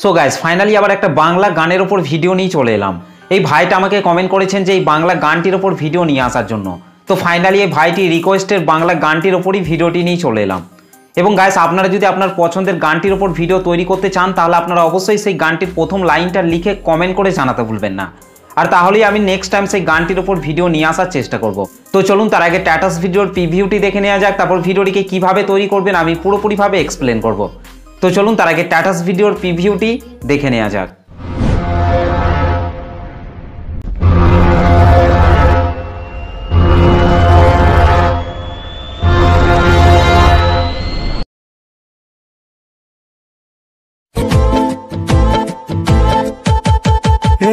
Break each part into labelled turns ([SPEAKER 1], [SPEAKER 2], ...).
[SPEAKER 1] So guys finally আবার একটা বাংলা গানের ওপর ভিডিও নিয়ে চলে এলাম। এই ভাইটা আমাকে কমেন্ট করেছেন যে এই বাংলা গানটির ওপর ভিডিও নিয়ে আসার জন্য। তো ফাইনালি এই ভাইটি রিকোয়েস্টের বাংলা গানটির ওপরই ভিডিওটি নিয়ে চলে এলাম। এবং গাইস আপনারা যদি আপনার পছন্দের গানটির ওপর ভিডিও তৈরি করতে চান তাহলে আপনারা অবশ্যই সেই গানটির প্রথম লাইনটা লিখে কমেন্ট করে জানাতে ভুলবেন না। আর তাহলেই আমি নেক্সট টাইম সেই গানটির ওপর ভিডিও নিয়ে আসার চেষ্টা করব। তো চলুন তার আগে স্ট্যাটাস ভিডিওর প্রিভিউটি দেখে নেওয়া যাক, তারপর ভিডিওটিকে কিভাবে তৈরি করবেন আমি পুরোপুরিভাবে এক্সপ্লেন করব। তো চলুন তার আগে স্ট্যাটাস ভিডিওর প্রিভিউটি দেখে নেওয়া যাক।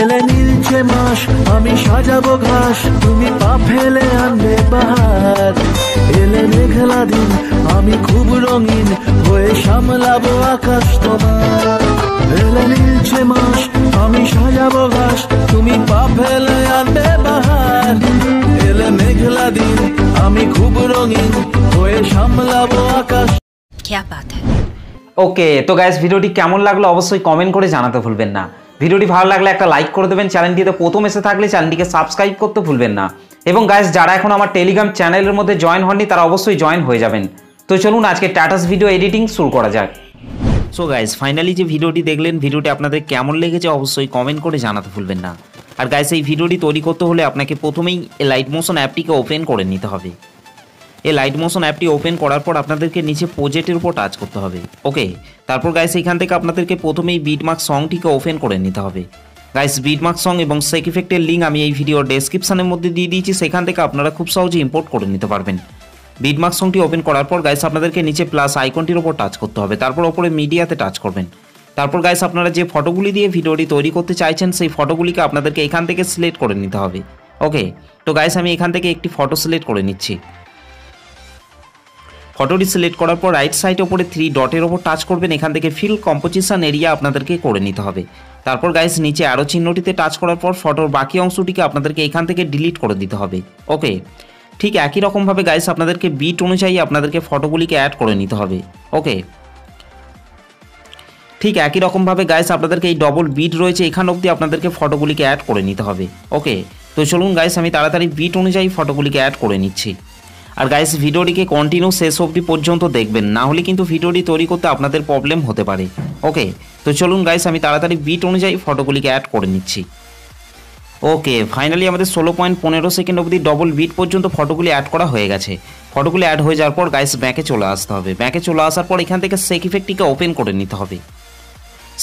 [SPEAKER 2] এলে নীলছে মাস আমি সাজাবো ঘাস, তুমি পা ফেলে আনবে বাহার। এলে মেঘলা দিন আমি খুব রঙিন হয়ে সামলাবো আকাশ তোমার। এলে নীলছে মাস আমি সাজাবো ঘাস, তুমি পা ফেলে আনবে বাহার। এলে মেঘলা দিন আমি খুব রঙিন হয়ে সামলাবো আকাশ।
[SPEAKER 3] क्या बात है।
[SPEAKER 1] ওকে, তো গাইস ভিডিওটি কেমন লাগলো অবশ্যই কমেন্ট করে জানাতে ভুলবেন না। ভিডিওটি ভালো লাগলে একটা লাইক করে দেবেন, চ্যানেলটিতে প্রথম এসে থাকলে চ্যানেলটিকে সাবস্ক্রাইব করতে ভুলবেন না। এবং গাইস যারা এখন আমার টেলিগ্রাম চ্যানেলের মধ্যে জয়েন হননি তারা অবশ্যই জয়েন হয়ে যাবেন। তো চলুন আজকে স্ট্যাটাস ভিডিও এডিটিং শুরু করা যাক। সো গাইস ফাইনালি যে ভিডিওটি দেখলেন, ভিডিওটি আপনাদের কেমন লেগেছে অবশ্যই কমেন্ট করে জানাতে ভুলবেন না। আর গাইস এই ভিডিওটি তৈরি করতে হলে আপনাকে প্রথমেই লাইট মোশন অ্যাপটিকে ওপেন করে নিতে হবে। এই লাইট মোশন অ্যাপটি ওপেন করার পর আপনাদেরকে নিচে প্রজেক্টের উপর টাচ করতে হবে। ওকে, তারপর গাইস এখান থেকে আপনাদেরকে প্রথমেই বিটমার্ক সংটিকে ওপেন করে নিতে হবে। গাইস বিটমার্ক সং এবং সেক ইফেক্টের লিঙ্ক আমি এই ভিডিওর ডেসক্রিপশনের মধ্যে দিয়ে দিয়েছি, সেখান থেকে আপনারা খুব সহজে ইম্পোর্ট করে নিতে পারবেন। বিটমার্ক সংটি ওপেন করার পর গাইস আপনাদেরকে নিচে প্লাস আইকনটির উপর টাচ করতে হবে, তারপর ওপরে মিডিয়াতে টাচ করবেন। তারপর গাইস আপনারা যে ফটোগুলি দিয়ে ভিডিওটি তৈরি করতে চাইছেন সেই ফটোগুলিকে আপনাদেরকে এখান থেকে সিলেক্ট করে নিতে হবে। ওকে, তো গাইস আমি এখান থেকে একটি ফটো সিলেক্ট করে নিচ্ছি। ফটোটি সিলেক্ট করার পর রাইট সাইডে ওপরে 3 ডটের ওপর টাচ করবেন, এখান থেকে ফিল কম্পোজিশন এরিয়া আপনাদেরকে করে নিতে হবে। তারপর গাইস নিচে আরও চিহ্নটিতে টাচ করার পর ফটোর বাকি অংশটিকে আপনাদেরকে এখান থেকে ডিলিট করে দিতে হবে। ওকে, ঠিক একই রকমভাবে গাইস আপনাদেরকে বিট অনুযায়ী আপনাদেরকে ফটোগুলিকে অ্যাড করে নিতে হবে। ওকে, ঠিক একই রকমভাবে গাইস আপনাদেরকে এই ডবল বিট রয়েছে এখান অবধি আপনাদেরকে ফটোগুলিকে অ্যাড করে নিতে হবে। ওকে, তো চলুন গাইস আমি তাড়াতাড়ি বিট অনুযায়ী ফটোগুলিকে অ্যাড করে নিচ্ছি। আর গাইস ভিডিওটিকে কন্টিনিউ শেষ অবধি পর্যন্ত দেখবেন, না হলে কিন্তু ভিডিওটি তৈরি করতে আপনাদের প্রবলেম হতে পারে। ওকে, তো চলুন গাইস আমি তাড়াতাড়ি বিট অনুযায়ী ফটোগুলিকে অ্যাড করে নিচ্ছি। ওকে, ফাইনালি আমাদের 16.15 সেকেন্ড অবধি ডবল বিট পর্যন্ত ফটোগুলি অ্যাড করা হয়ে গেছে। ফটোগুলি অ্যাড হয়ে যাওয়ার পর গাইস ব্যাকে চলে আসতে হবে। ব্যাকে চলে আসার পর এখান থেকে সেক ইফেক্টটিকে ওপেন করে নিতে হবে।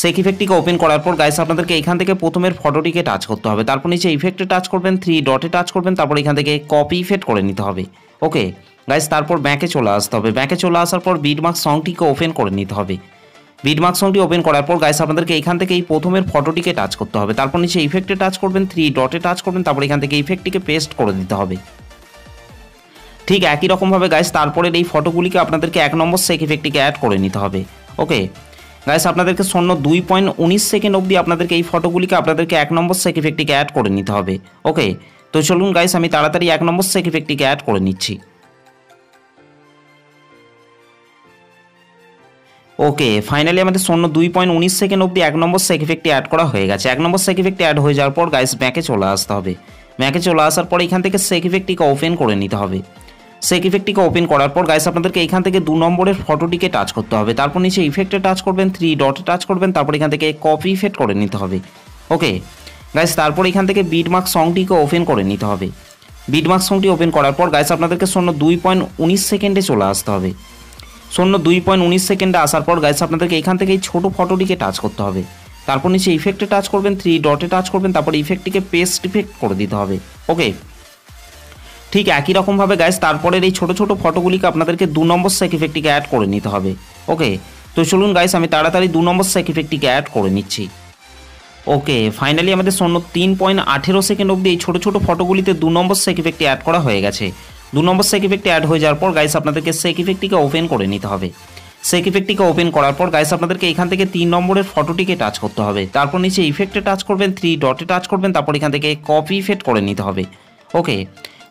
[SPEAKER 1] সেক ইফেক্টটিকে ওপেন করার পর গাইস আপনাদেরকে এখান থেকে প্রথমের ফটোটিকে টাচ করতে হবে, তারপর নিচে ইফেক্টে টাচ করবেন, 3 ডটে টাচ করবেন, তারপর এখান থেকে কপি ইফেক্ট করে নিতে হবে। ওকে গাইস, তারপর ব্যাকে চলে আসতে হবে। ব্যাকে চলে আসার পর বিটমার্ক সংটিকে ওপেন করে নিতে হবে। বিটমার্ক সংটি ওপেন করার পর গাইস আপনাদেরকে এখান থেকে এই প্রথমের ফটোটিকে টাচ করতে হবে, তারপর নিচে ইফেক্টে টাচ করবেন, 3 ডটে টাচ করবেন, তারপর এখান থেকে ইফেক্টটিকে পেস্ট করে দিতে হবে। ঠিক একই রকমভাবে গাইস তারপরের এই ফটোগুলিকে আপনাদেরকে 1 নম্বর সেক ইফেক্টটিকে অ্যাড করে নিতে হবে। ওকে গাইস, আপনাদেরকে 2.19 সেকেন্ড অবধি আপনাদেরকে এই ফটোগুলিকে আপনাদেরকে 1 নম্বর সেক ইফেক্টটিকে অ্যাড করে নিতে হবে। ওকে, তো চলুন গাইস আমি তাড়াতাড়ি 1 নম্বর সেক ইফেক্টটিকে অ্যাড করে নিচ্ছি। ওকে, ফাইনালি আমাদের 2.19 সেকেন্ড অবধি 1 নম্বর সেক ইফেক্টটি অ্যাড করা হয়ে গেছে। 1 নম্বর সেক ইফেক্টটি অ্যাড হয়ে যাওয়ার পর গাইস ব্যাকে চলে আসতে হবে। ব্যাকে চলে আসার পর এখান থেকে সেক ইফেক্টটিকে ওপেন করে নিতে হবে। সেক ইফেক্টটিকে ওপেন করার পর গাইস আপনাদেরকে এখান থেকে 2 নম্বরের ফটোটিকে টাচ করতে হবে, তারপর নিচে ইফেক্টে টাচ করবেন, 3 ডটে টাচ করবেন, তারপর এখান থেকে কপি ইফেক্ট করে নিতে হবে। ওকে গাইস, তারপর এখান থেকে বিটমার্ক সংটিকে ওপেন করে নিতে হবে। বিটমার্ক সংটি ওপেন করার পর গাইস আপনাদেরকে 2.19 সেকেন্ডে চলে আসতে হবে। 2.19 সেকেন্ডে আসার পর গাইস আপনাদেরকে এখান থেকে এই ছোটো ফটোটিকে টাচ করতে হবে, তারপর নিচে ইফেক্টে টাচ করবেন, 3 ডটে টাচ করবেন, তারপর ইফেক্টটিকে পেস্ট ইফেক্ট করে দিতে হবে। ওকে, ঠিক একই রকমভাবে গাইস তারপরের এই ছোটো ছোটো ফটোগুলিকে আপনাদেরকে 2 নম্বর সেক ইফেক্টটিকে অ্যাড করে নিতে হবে। ওকে, তো চলুন গাইস আমি তাড়াতাড়ি 2 নম্বর সেক ইফেক্টটিকে অ্যাড করে নিচ্ছি। ওকে, ফাইনালি আমাদের 3.18 সেকেন্ড অবধি এই ছোটো ছোটো ফটোগুলিতে 2 নম্বর সেক ইফেক্টটি অ্যাড করা হয়ে গেছে। 2 নম্বর সেক ইফেক্টটি অ্যাড হয়ে যাওয়ার পর গাইস আপনাদেরকে সেক ইফেক্টটিকে ওপেন করে নিতে হবে। সেক ইফেক্টটিকে ওপেন করার পর গাইস আপনাদেরকে এখান থেকে 3 নম্বরের ফটোটিকে টাচ করতে হবে, তারপর নিচে ইফেক্টে টাচ করবেন, 3 ডটে টাচ করবেন, তারপর এখান থেকে কপি ইফেক্ট করে নিতে হবে। ওকে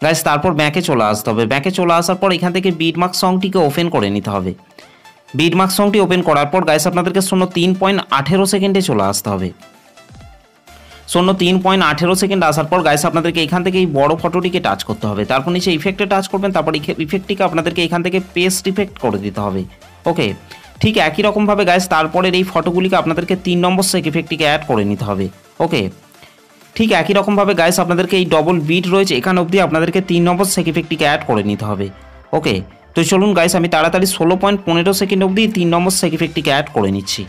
[SPEAKER 1] গাইস, তারপর ব্যাকে চলে আসতে হবে। ব্যাকে চলে আসার পর এখান থেকে বিটমার্ক সংটিকে ওপেন করে নিতে হবে। বিটমার্ক সংটি ওপেন করার পর গাইস আপনাদেরকে 03.18 সেকেন্ডে চলে আসতে হবে। 03.18 সেকেন্ড আসার পর গাইস আপনাদেরকে এখান থেকে এই বড় ফটোটিকে টাচ করতে হবে, তারপর নিচে ইফেক্টে টাচ করবেন, তারপর ইফেক্টটিকে আপনাদেরকে এখান থেকে পেস্ট ইফেক্ট করে দিতে হবে। ওকে, ঠিক একই রকমভাবে গাইস তারপরের এই ফটোগুলিকে আপনাদেরকে 3 নম্বর সেক ইফেক্টটিকে অ্যাড করে নিতে হবে। ওকে, ঠিক একই রকমভাবে গাইস আপনাদেরকে এই ডবল বিট রয়েছে এখানে অবধি আপনাদেরকে 3 নম্বর সেক ইফেক্টটিকে অ্যাড করে নিতে হবে। ওকে, তো চলুন গাইস আমি তাড়াতাড়ি 16.15 সেকেন্ড অবধি 3 নম্বর সেক ইফেক্টটিকে অ্যাড করে নিচ্ছি।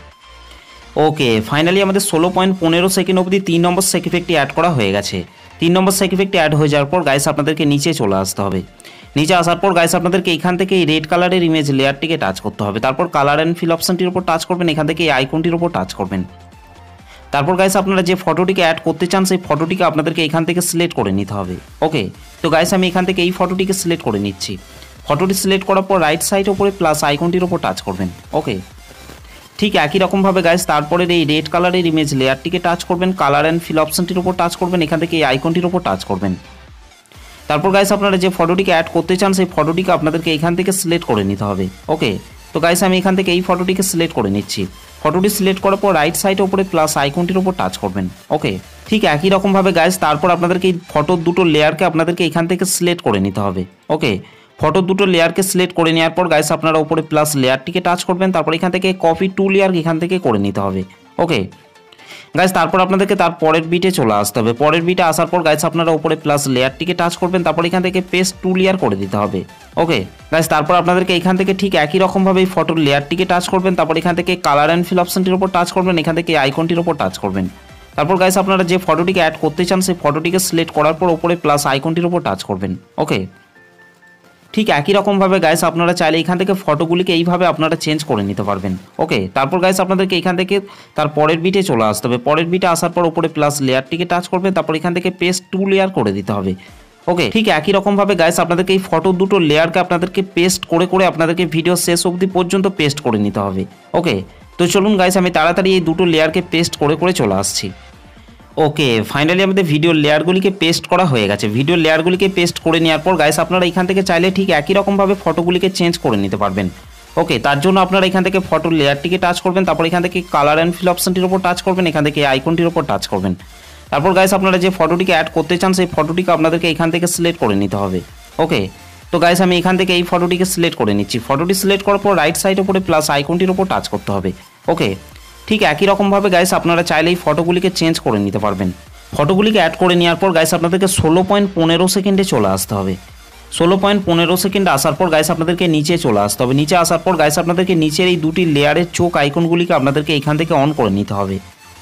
[SPEAKER 1] ওকে, ফাইনালি আমাদের 16.15 সেকেন্ড অবধি 3 নম্বর সেক ইফেক্টটি অ্যাড করা হয়ে গেছে। 3 নম্বর সেক ইফেক্টটি অ্যাড হয়ে যাওয়ার পর গাইস আপনাদেরকে নিচে চলে আসতে হবে। নিচে আসার পর গাইস আপনাদেরকে এখান থেকে এই রেড কালারের ইমেজ লেয়ারটিকে টাচ করতে হবে, তারপর কালার অ্যান্ড ফিল অপশনটির উপর টাচ করবেন, এখান থেকে এই আইকনটির উপর টাচ করবেন। তারপর গাইস আপনারা যে ফটোটিকে অ্যাড করতে চান সেই ফটোটিকে আপনাদেরকে এখান থেকে সিলেক্ট করে নিতে হবে। ওকে, তো গাইস আমি এখান থেকে এই ফটোটিকে সিলেক্ট করে নিচ্ছি। ফটোটি সিলেক্ট করার পর রাইট সাইড উপরে প্লাস আইকনটির উপর টাচ করবেন। ওকে, ঠিক একই রকমভাবে গাইস তারপরে এই রেড কালারের ইমেজ লেয়ারটিকে টাচ করবেন, কালার অ্যান্ড ফিল অপশনটির উপর টাচ করবেন, এখান থেকে এই আইকনটির উপর টাচ করবেন। তারপর গাইস আপনারা যে ফটোটিকে অ্যাড করতে চান সেই ফটোটিকে আপনাদেরকে এখান থেকে সিলেক্ট করে নিতে হবে। ওকে, তো গাইস আমি এখান থেকে এই ফটোটিকে সিলেক্ট করে নিচ্ছি। ফটোটি সিলেক্ট করার পর রাইট সাইডে উপরে প্লাস আইকনটির উপর টাচ করবেন। ওকে, ঠিক একই রকমভাবে গাইস তারপর আপনাদেরকে এই ফটোর দুটো লেয়ারকে আপনাদেরকে এখান থেকে সিলেক্ট করে নিতে হবে। ওকে, ফটোর দুটো লেয়ারকে সিলেক্ট করে নেওয়ার পর গাইস আপনারা উপরে প্লাস লেয়ারটিকে টাচ করবেন, তারপর এখান থেকে কপি টু লেয়ার এখান থেকে করে নিতে হবে। ওকে গাইস, তারপর আপনাদেরকে তার পরের বিটে চলে আসতে হবে। পরের বিটে আসার পর গাইস আপনারা উপরে প্লাস লেয়ারটিকে টাচ করবেন, তারপর এখান থেকে পেস্ট টু লেয়ার করে দিতে হবে। ওকে গাইস, তারপর আপনাদেরকে এখান থেকে ঠিক একই রকমভাবে এই ফটোর লেয়ারটিকে টাচ করবেন, তারপর এখান থেকে কালার অ্যান্ড ফিল অপশনটির উপর টাচ করবেন, এখান থেকে আইকনটির উপর টাচ করবেন। তারপর গাইস আপনারা যে ফটোটিকে অ্যাড করতে চান সেই ফটোটিকে সিলেক্ট করার পর উপরে প্লাস আইকনটির উপর টাচ করবেন। ওকে, ঠিক একই রকমভাবে গাইস আপনারা চাইলে এখান থেকে ফটোগুলিকে এইভাবে আপনারা চেঞ্জ করে নিতে পারবেন। ওকে, তারপর গাইস আপনাদেরকে এখান থেকে তার পরের বিটে চলে আসতে হবে। পরের বিটে আসার পর উপরে প্লাস লেয়ারটিকে টাচ করবেন, তারপর এখান থেকে পেস্ট টু লেয়ার করে দিতে হবে। ওকে, ঠিক একই রকমভাবে গাইস আপনাদেরকে এই ফটো দুটো লেয়ারকে আপনাদেরকে পেস্ট করে করে আপনাদেরকে ভিডিও শেষ অবধি পর্যন্ত পেস্ট করে নিতে হবে। ওকে, তো চলুন গাইস আমি তাড়াতাড়ি এই দুটো লেয়ারকে পেস্ট করে করে চলে আসছি। ওকে, ফাইনালি আমাদের ভিডিও লেয়ারগুলিকে পেস্ট করা হয়ে গেছে। ভিডিও লেয়ারগুলিকে পেস্ট করে নেওয়ার পর গাইস আপনারা এখান থেকে চাইলে ঠিক একই রকমভাবে ফটোগুলিকে চেঞ্জ করে নিতে পারবেন। ওকে, তার জন্য আপনারা এখান থেকে ফটোর লেয়ারটিকে টাচ করবেন, তারপর এখান থেকে কালার অ্যান্ড ফিল অপশনটির উপর টাচ করবেন, এখান থেকে আইকনটির উপর টাচ করবেন। তারপর গাইস আপনারা যে ফটোটিকে অ্যাড করতে চান সেই ফটোটিকে আপনাদেরকে এখান থেকে সিলেক্ট করে নিতে হবে। ওকে, তো গাইস আমি এখান থেকে এই ফটোটিকে সিলেক্ট করে নিচ্ছি। ফটোটি সিলেক্ট করার পর রাইট সাইড উপরে প্লাস আইকনটির উপর টাচ করতে হবে। ওকে, ঠিক একই রকমভাবে গাইস আপনারা চাইলে এই ফটোগুলিকে চেঞ্জ করে নিতে পারবেন। ফটোগুলিকে অ্যাড করে নেওয়ার পর গাইস আপনাদেরকে 16.15 সেকেন্ডে চলে আসতে হবে। 16.15 সেকেন্ড আসার পর গাইস আপনাদেরকে নিচে চলে আসতে হবে। নিচে আসার পর গাইস আপনাদেরকে নিচের এই দুটি লেয়ারের চোখ আইকনগুলিকে আপনাদেরকে এখান থেকে অন করে নিতে হবে।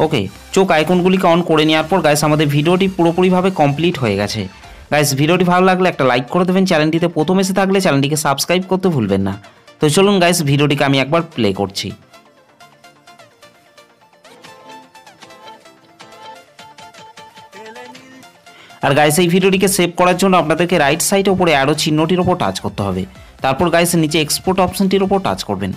[SPEAKER 1] ওকে, চোখ আইকনগুলিকে অন করে নেওয়ার পর গাইস আমাদের ভিডিওটি পুরোপুরিভাবে কমপ্লিট হয়ে গেছে। গাইস ভিডিওটি ভালো লাগলে একটা লাইক করে দেবেন, চ্যানেলটিতে প্রথম এসে থাকলে চ্যানেলটিকে সাবস্ক্রাইব করতে ভুলবেন না। তো চলুন গাইস ভিডিওটিকে আমি একবার প্লে করছি। আর গাইস এই ভিডিওটিকে সেভ করার জন্য আপনাদেরকে রাইট সাইডে উপরে অ্যারো চিহ্নটির উপর টাচ করতে হবে, তারপর গাইস নিচে এক্সপোর্ট অপশনটির উপর টাচ করবেন।